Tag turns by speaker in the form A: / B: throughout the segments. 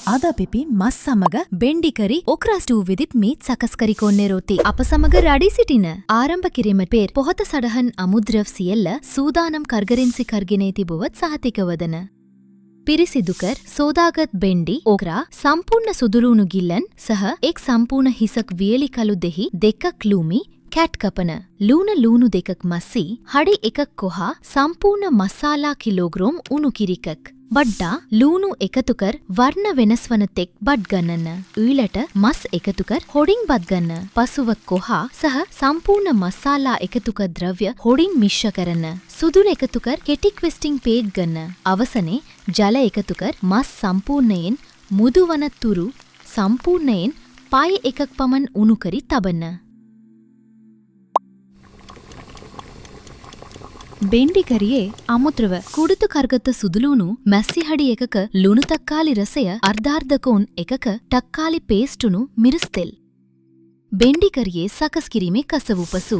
A: අද අපි මස් සමග බෙන්ඩිකරි ඔක්‍රාස්ටූ විදිත් මීත් සකස්කරි කොන්නේරෝති. අප සමග රඩි සිටින ආරම්භ කිරීම පෙර පොහොත සඩහන් අමුද්‍රව් සියල්ල සූදානම් කර්ගරින්සි කර්ගෙනේ තිබුවත් සහතිකවදන. පිරිසිදුකර සෝදාගත් බෙන්ඩි ඕක්‍රා සම්පූර්ණ සුදුලූුණු ගිල්ලන් සහ එක් සම්පූර්ණ හිසක් වියලි කලු දෙහි දෙකක් ලූමි කැට් කපන ලූන ලූුණු දෙකක් මස්සි හඩි එකක් කොහා සම්පූර්ණ මස්සාලා කිලෝග්‍රෝම් උණු කිරිකක්. බඩ්ඩා ලූුණු එකතුකර වර්ණ වෙනස්වන තෙක් බඩ් ගන්නන්න. ඊලට මස් එකතුකර හොඩින් බද්ගන්න. පසුව කොහා සහ සම්පූර්ණ මස්සාලා එකතුක ද්‍රව්‍ය හොඩින් මිශ්ෂ කරන්න. සුදුල එකතුකර කෙටික් වෙස්ටිං පේක් ගන්න. අවසනේ ජල එකතුකර මස් සම්පූර්ණයෙන් මුදුවන තුරු සම්පූර්ණයෙන් පයි එකක් පමණ උණුකරි තබන්න. බෙන්ඩිකරියේ අමුද්‍රව කුඩුතු කර්ගත සුදුලූුණු මැස්සි හඩි එකක ලුණු තක්කාලි රසය අර්ධාර්ධකෝන් එකක ටක්කාලි පේස්ටුණු මිරිස්තෙල්. බෙන්ඩිකරියේ සකස් කිරීමේ කසවූ පසු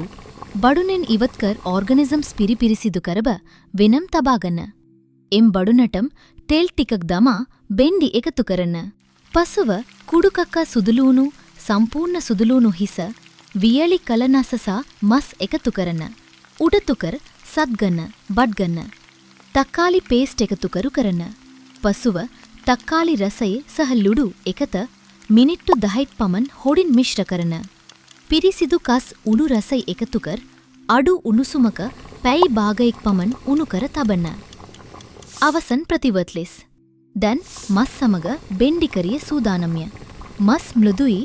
A: බඩුනෙන් ඉවත්කර ඕර්ගනිසම්ස් පිරිසිදු කරබ වෙනම් තබාගන්න. එම් බඩුනටම් තෙල් ටිකක් දමා බෙන්ඩි එකතු කරන්න. පසුව කුඩුකක්කා සුදුලූුණු සම්පූර්ණ සුදුලූුණු හිස වියලි කලනසසා මස් එකතු කරන්න. උඩතුකර සත්ගන්න බඩ්ගන්න. තක්කාලි පේස්ට් එකතුකරු කරන්න. පසුව තක්කාලි රසයේ සහ ලුඩු එකත මිනිට්ටු 10ක් පමණ හොඩින් මිශ්‍ර කරන. පිරිසිදු කස් උණු රසයි එකතුකර අඩු උණුසුමක පැයි භාගයක් පමණ උණුකර තබන්න. අවසන් ප්‍රතිවත් ලෙස්. දැන් මස් සමග බෙන්ඩිකරිය සූදානම්ය. මස් මෘදුයි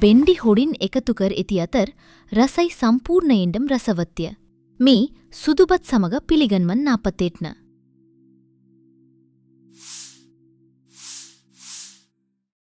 A: බෙන්ඩි හොඩින් එකතුකර ඇති අතර රසයි සම්පූර්ණයෙන්ඩම් රසවත්ය. මේ සුදුබත් සමග පිළිගන්වන් නාපතේට්න.